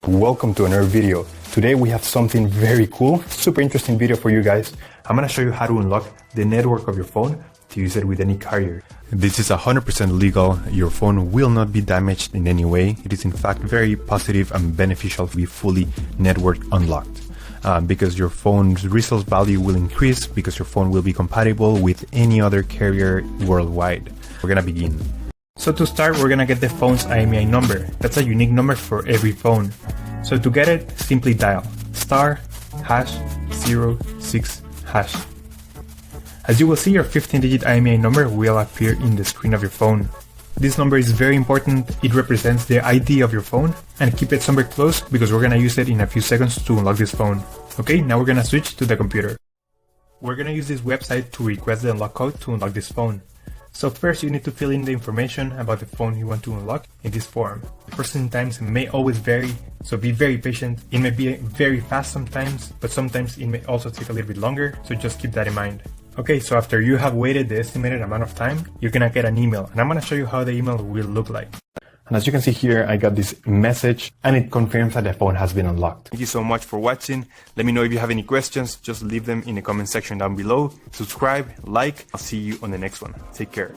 Welcome to another video. Today we have something very cool, super interesting video for you guys. I'm gonna show you how to unlock the network of your phone to use it with any carrier. This is 100% legal. Your phone will not be damaged in any way. It is in fact very positive and beneficial to be fully network unlocked. Because your phone's resale value will increase because your phone will be compatible with any other carrier worldwide. We're gonna begin. So to start, we're gonna get the phone's IMEI number. That's a unique number for every phone. So to get it, simply dial *#06#. As you will see, your 15-digit IMEI number will appear in the screen of your phone. This number is very important. It represents the ID of your phone, and keep it somewhere close because we're gonna use it in a few seconds to unlock this phone. Okay, now we're gonna switch to the computer. We're gonna use this website to request the unlock code to unlock this phone. So first you need to fill in the information about the phone you want to unlock in this form. Processing times may always vary, so be very patient. It may be very fast sometimes, but sometimes it may also take a little bit longer, so just keep that in mind. Okay, so after you have waited the estimated amount of time, you're gonna get an email, and I'm gonna show you how the email will look like. And as you can see here, I got this message and it confirms that the phone has been unlocked. Thank you so much for watching. Let me know if you have any questions. Just leave them in the comment section down below. Subscribe, like. I'll see you on the next one. Take care.